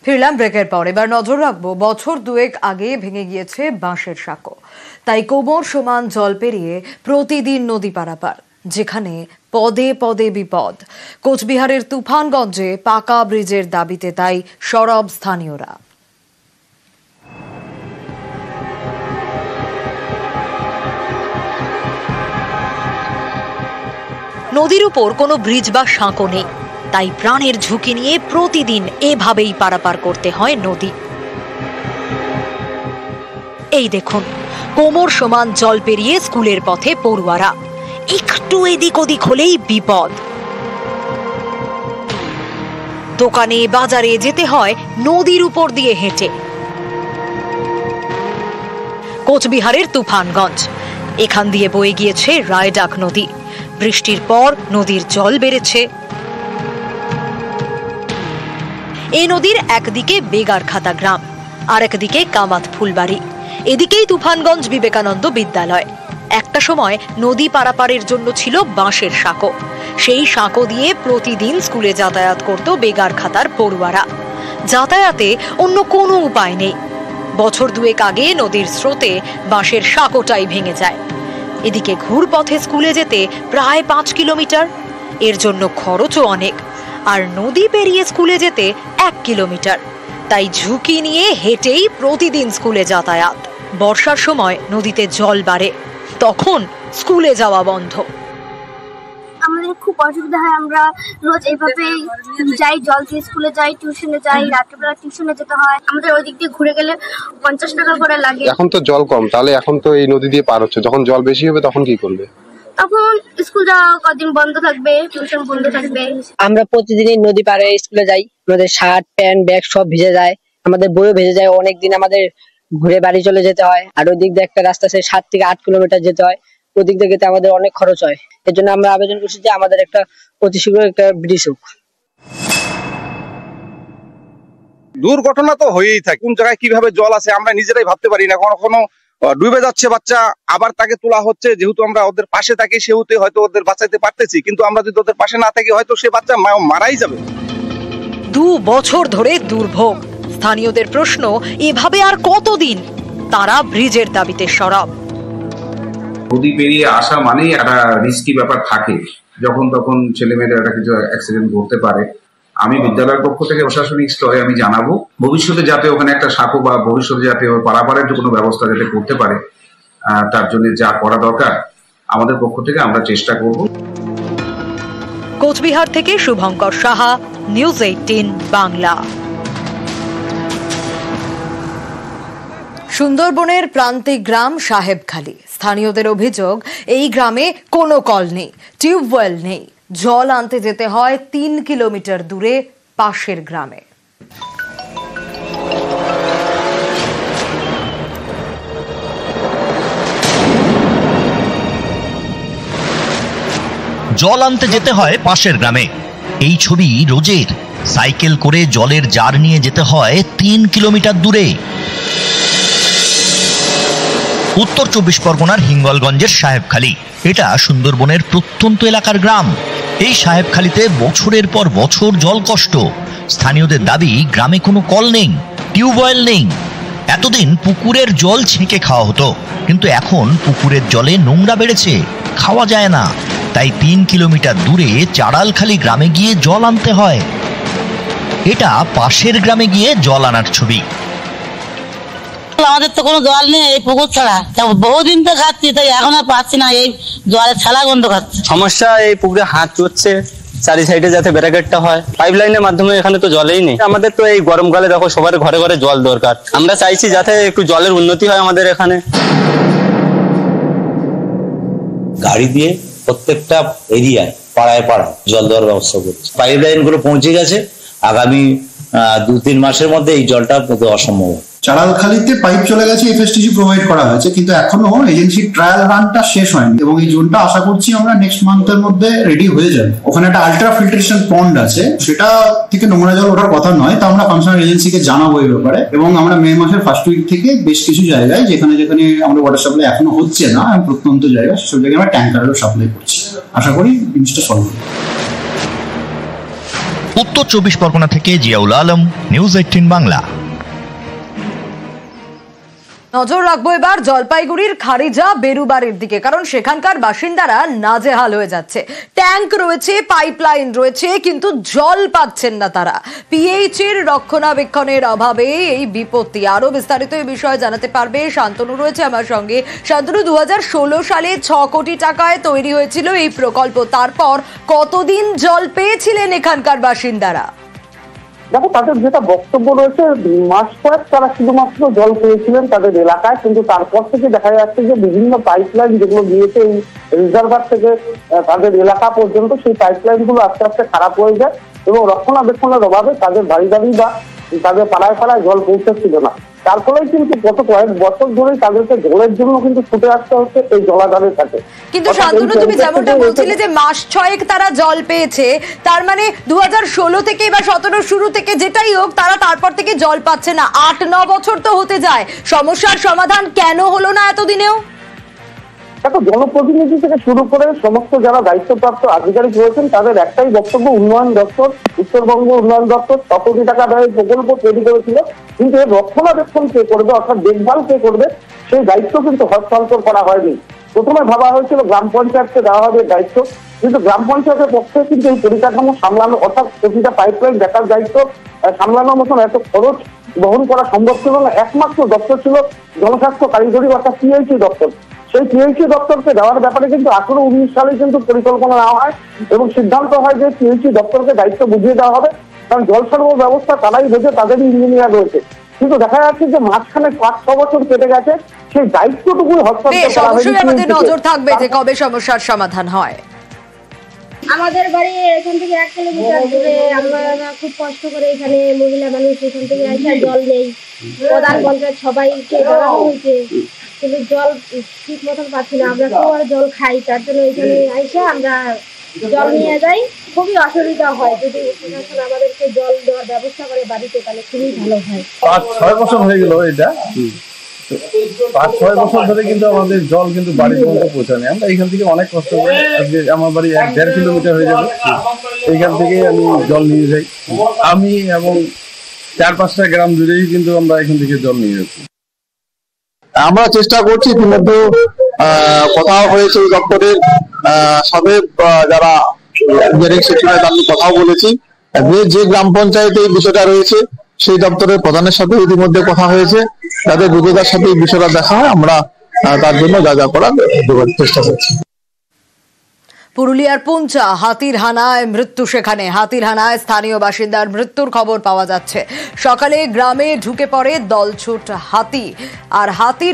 ফিরলাম ব্রেকের পর। এবার নজর রাখবো বছর দুয়েক আগে ভেঙে গিয়েছে বাঁশের সাঁকো, তাই কোমর সমান জল পেরিয়ে প্রতিদিন নদী পারাপার, যেখানে পদে পদে বিপদ। কোচবিহারের তুফানগঞ্জে পাকা ব্রিজের দাবিতে তাই সরব স্থানীয়রা। নদীর উপর কোনো ব্রিজ বা সাঁকো নেই, তাই প্রাণের ঝুঁকি নিয়ে প্রতিদিন এভাবেই পারাপার করতে হয় নদী। এই দেখুন, কোমর সমান জল পেরিয়ে স্কুলের পথে পড়ুয়ারা, একটু এদিক ওদিক হলেই বিপদ। দোকানে বাজারে যেতে হয় নদীর উপর দিয়ে হেঁটে। কোচবিহারের তুফানগঞ্জ, এখান দিয়ে বয়ে গিয়েছে রায়ডাক নদী। বৃষ্টির পর নদীর জল বেড়েছে। এই নদীর একদিকে বেগারখাতা গ্রাম, আর একদিকে কামাত ফুলবাড়ি। এদিকেই তুফানগঞ্জ বিবেকানন্দ বিদ্যালয়। একটা সময় নদী পারাপারের জন্য ছিল বাঁশের সাঁকো। সেই সাঁকো দিয়ে প্রতিদিন স্কুলে যাতায়াত করত বেগারখাতার পড়ুয়ারা। যাতায়াতে অন্য কোনো উপায় নেই। বছর দুয়েক আগে নদীর স্রোতে বাঁশের সাঁকোটাই ভেঙে যায়। এদিকে ঘুরপথে স্কুলে যেতে প্রায় 5 কিলোমিটার, এর জন্য খরচও অনেক। আর নদী পেরিয়ে স্কুলে যেতে 1 কিলোমিটার, তাই ঝুঁকি নিয়ে হেঁটেই প্রতিদিন স্কুলে যাতায়াত। বর্ষার সময় নদীতে জল বাড়ে, তখন স্কুলে যাওয়া বন্ধ। আমাদের খুব অসুবিধা হয়, আমরা রোজ এইভাবে যাই, জল দিয়ে স্কুলে যাই, টিউশনে যাই, রাত্রিবেলা টিউশনে যেতে হয়। আমাদের ওই দিক দিয়ে ঘুরে গেলে 50 টাকা করে লাগে। এখন তো জল কম, তাহলে এখন তো এই নদী দিয়ে পার হচ্ছে, যখন জল বেশি হবে তখন কি করবে? তখন স্কুল যাওয়া কদিন বন্ধ থাকবে, টিউশন বন্ধ থাকবে। আমরা প্রতিদিনই নদী পাড়ে স্কুলে যাই, আমাদের শার্ট প্যান্ট ব্যাগ সব ভিজে যায়, আমাদের বইও ভেজে যায়। অনেকদিন আমাদের ঘুরে বাড়ি চলে যেতে হয়। আর ওই দিক দিয়ে একটা রাস্তা আছে 7 থেকে 8 কিলোমিটার যেতে হয়। ওদিক দিয়ে যেতে আমাদের অনেক খরচ হয়। এর জন্য আমরা আবেদন করছি যে আমাদের একটা অতি শীঘ্র একটা ব্রিজ হোক। দুর্ঘটনা তো হয়েই থাকে, কোন জায়গায় কিভাবে জল আছে আমরা নিজেরাই ভাবতে পারি না। কখনো ডুবে যাচ্ছে বাচ্চা, আবার তাকে তোলা হচ্ছে। যেহেতু আমরা ওদের পাশে থাকি সেহেতু হয়তো ওদের বাঁচাইতে পারতেছি, কিন্তু আমরা যদি ওদের পাশে না থাকি হয়তো সে বাচ্চা মারাই যাবে। 2 বছর ধরে দুর্ভোগ। স্থানীয়দের প্রশ্ন, এভাবে আর কতদিন? তারা ব্রিজের দাবিতে সরব। নদী পেরিয়ে আসা মানেই একটা রিস্কি ব্যাপার থাকে, যখন তখন ছেলে মেয়েদের একটা কিছু অ্যাক্সিডেন্ট ঘটতে পারে। আমি বিদ্যালয়ের পক্ষ থেকে প্রশাসনিক স্তরে আমি জানাবো ভবিষ্যতে যাতে ওখানে একটা সাঁকো বা ভবিষ্যতে যাতে পারাপারের কোনো ব্যবস্থা যাতে করতে পারে, তার জন্য যা করা দরকার আমাদের পক্ষ থেকে আমরা চেষ্টা করব। কোচবিহার থেকে শুভঙ্কর সাহা, নিউজ 18 বাংলা। সুন্দরবনের প্রান্তিক গ্রাম সাহেবখালী। স্থানীয়দের অভিযোগ, এই গ্রামে কোনো কল নেই, টিউবওয়েল নেই। জল আনতে যেতে হয় 3 কিলোমিটার দূরে পাশের গ্রামে। জল আনতে যেতে হয় পাশের গ্রামে। এই ছবি রোজের। সাইকেল করে জলের জার নিয়ে যেতে হয় 3 কিলোমিটার দূরে। উত্তর 24 পরগনার হিঙ্গলগঞ্জের সাহেবখালী। এটা সুন্দরবনের প্রত্যন্ত এলাকার গ্রাম। এই সাহেবখালীতে বছরের পর বছর জল কষ্ট। স্থানীয়দের দাবি, গ্রামে কোনো কল নেই, টিউবওয়েল নেই। এতদিন পুকুরের জল ছেঁকে খাওয়া হতো, কিন্তু এখন পুকুরের জলে নোংরা বেড়েছে, খাওয়া যায় না। তাই 3 কিলোমিটার দূরে চাড়ালখালী গ্রামে গিয়ে জল আনতে হয়। এটা পাশের গ্রামে গিয়ে জল আনার ছবি। আমাদের তো কোনো জল নেই, এই পুকুর ছাড়া বহুদিন তো খাচ্ছি, তাই এখন আর পাচ্ছি না। এই জলের ছালা গন্ধ খাচ্ছি। সমস্যা, এই পুকুরে হাত চড়ছে, চারি সাইডে যাতে ব্যারিকেডটা হয়। পাইপ লাইনের মাধ্যমে এখানে তো জলেই নেই। আমাদের তো এই গরমকালে দেখো সবার ঘরে ঘরে জল দরকার। আমরা চাইছি যাতে একটু জলের উন্নতি হয় আমাদের এখানে। গাড়ি দিয়ে প্রত্যেকটা এরিয়ায় পাড়ায় পাড়ায় জল দেওয়ার ব্যবস্থা করছে। পাইপ লাইন গুলো পৌঁছে গেছে, আগামী 2-3 মাসের মধ্যে এই জলটা অসম্ভব। চাড়ালখালীতে পাইপ চলে গেছে, এফএসটিসি প্রোভাইড করা হয়েছে, কিন্তু এখনো এজেন্সি ট্রায়াল রানটা শেষ হয়নি এবং এই জোনটা আশা করছি আমরা নেক্সট মান্থের মধ্যে রেডি হয়ে যাবে। ওখানে একটা আলট্রা ফিল্ট্রেশন পন্ড আছে, সেটা থেকে নোংরা জল ওঠার কথা নয়, তা আমরা কনসার্ন এজেন্সিকে জানাবো এই ব্যাপারে। এবং আমরা মে মাসের ফার্স্ট উইক থেকে বেশ কিছু জায়গায় যেখানে যেখানে আমাদের ওয়াটার সাপ্লাই এখনো হচ্ছে না, প্রত্যন্ত জায়গায়, সেসব জায়গায় আমরা ট্যাঙ্কারেরও সাপ্লাই করছি। আশা করি জিনিসটা সলভ হবে। উত্তর 24 পরগনা থেকে জিয়াউল আলম, নিউজ 18 বাংলা। নজর রাখবো এবার জলপাইগুড়ির খারিজা বেরুবাড়ির দিকে, কারণ সেখানকার বাসিন্দারা নাজেহাল হয়ে যাচ্ছে। ট্যাঙ্ক রয়েছে, পাইপলাইন রয়েছে, কিন্তু জল পাচ্ছেন না তারা। পিএইচ এর রক্ষণাবেক্ষণের অভাবে এই বিপত্তি। আরো বিস্তারিত এই বিষয়ে জানাতে পারবে শান্তনু, রয়েছে আমার সঙ্গে। শান্তনু, 2016 সালে 6 কোটি টাকায় তৈরি হয়েছিল এই প্রকল্প, তারপর কতদিন জল পেয়েছিলেন এখানকার বাসিন্দারা? দেখো, তাদের যেটা বক্তব্য রয়েছে, মাস কয়েক তারা শুধুমাত্র জল পেয়েছিলেন তাদের এলাকায়, কিন্তু তারপর থেকে দেখা যাচ্ছে যে বিভিন্ন পাইপলাইন যেগুলো গিয়েছে এই রিজার্ভার থেকে তাদের এলাকা পর্যন্ত, সেই পাইপলাইন গুলো আস্তে আস্তে খারাপ হয়ে যায় এবং রক্ষণাবেক্ষণের অভাবে তাদের বাড়ি বাড়ি বা তাদের পাড়ায় পাড়ায় জল পৌঁছাচ্ছিল না। তার ফলেই কিন্তু গত কয়েক বছর ধরেই তাদেরকে জলের জন্য কিন্তু ছুটে আসতে হচ্ছে এই জলাধারের কাছে। কিন্তু শান্তনু, তুমি যেমনটা বলছিলে যে মাস 6 তারা জল পেয়েছে, তার মানে 2016 থেকে বা 17 শুরু থেকে যেটাই হোক, তারা তারপর থেকে জল পাচ্ছে না। 8-9 বছর তো হতে যায়, সমস্যার সমাধান কেন হলো না এতদিনেও? দেখো, জনপ্রতিনিধি থেকে শুরু করে সমস্ত যারা দায়িত্বপ্রাপ্ত আধিকারিক রয়েছেন তাদের একটাই বক্তব্য, উন্নয়ন দপ্তর, উত্তরবঙ্গ উন্নয়ন দপ্তর 100 কোটি টাকা ব্যয়ের প্রকল্প তৈরি করেছিল, কিন্তু এর রক্ষণাবেক্ষণ কে করবে, অর্থাৎ দেখভাল কে করবে, সেই দায়িত্ব কিন্তু হস্তান্তর করা হয়নি। প্রথমে ভাবা হয়েছিল গ্রাম পঞ্চায়েতকে দেওয়া হবে দায়িত্ব, কিন্তু গ্রাম পঞ্চায়েতের পক্ষে কিন্তু এই পরিকাঠামো সামলানো, অর্থাৎ প্রতিটা পাইপলাইন দেখার দায়িত্ব সামলানোর মতন এত খরচ বহন করা সম্ভব ছিল না। একমাত্র দপ্তর ছিল জনস্বাস্থ্য কারিগরি অর্থাৎ পিএইচই দপ্তর। সেই পিএইচই দপ্তরকে দেওয়ার ব্যাপারে কিন্তু 18-19 সালে কিন্তু পরিকল্পনা নেওয়া হয় এবং সিদ্ধান্ত হয় যে পিএইচই দপ্তরকে দায়িত্ব বুঝিয়ে দেওয়া হবে, কারণ জল সরবরাহ ব্যবস্থা তারাই বোঝে, তাদেরই ইঞ্জিনিয়ার রয়েছে। কিন্তু দেখা যাচ্ছে যে মাঝখানে 5-6 বছর কেটে গেছে, সেই দায়িত্বটুকুই হস্তান্তর করা হয়নি। আমাদের নজর থাকবে যে কবে সমস্যার সমাধান হয়। আমাদের বাড়ি এখান থেকে 1 কিলোমিটার দূরে, আমরা খুব কষ্ট করে এখানে মহিলা মানুষ এখান থেকে আসা, জল নেই। প্রধান পঞ্চায়েত সবাইকে জানানো হয়েছে, কিন্তু জল ঠিক মতন পাচ্ছি না। আমরা কুয়ার জল খাই, তার জন্য এখানে আইসা আমরা জল নিয়ে যাই। খুবই অসুবিধা হয়, যদি প্রশাসন আমাদেরকে জল দেওয়ার ব্যবস্থা করে বাড়িতে, তাহলে খুবই ভালো হয়। 5-6 বছর হয়ে গেল এটা, 5-6 বছর ধরে কিন্তু আমাদের জল কিন্তু বাড়ি পর্যন্ত পৌঁছায়। আমরা এখান থেকে অনেক কষ্ট করি, আজকে আমার বাড়ি 1-1.5 কিলোমিটার হয়ে যাবে, এইখান থেকে আমি জল নিয়ে যাই। আমি এবং 4-5টা গ্রাম জুড়েই কিন্তু আমরা এখান থেকে জল নিয়ে যাচ্ছি। আমরা চেষ্টা করছি, ইতিমধ্যে কথা হয়েছে দপ্তরের সাথে, যারা ইঞ্জিনিয়ারিং সেকশনে আমি কথাও বলেছি, যে গ্রাম পঞ্চায়েতে এই বিষয়টা রয়েছে সেই দপ্তরের প্রধানের সাথে ইতিমধ্যে কথা হয়েছে, তাদের বিরোধীদের সাথে এই বিষয়টা দেখা হয়, আমরা তার জন্য যা যা করার চেষ্টা করছি। পুরুলিয়ার পুঞ্চা, হাতির হানায় মৃত্যু। সেখানে হাতির হানায় স্থানীয় বাসিন্দার মৃত্যুর খবর পাওয়া যাচ্ছে। সকালে গ্রামে ঢুকে পড়ে দলছুট হাতি, আর হাতির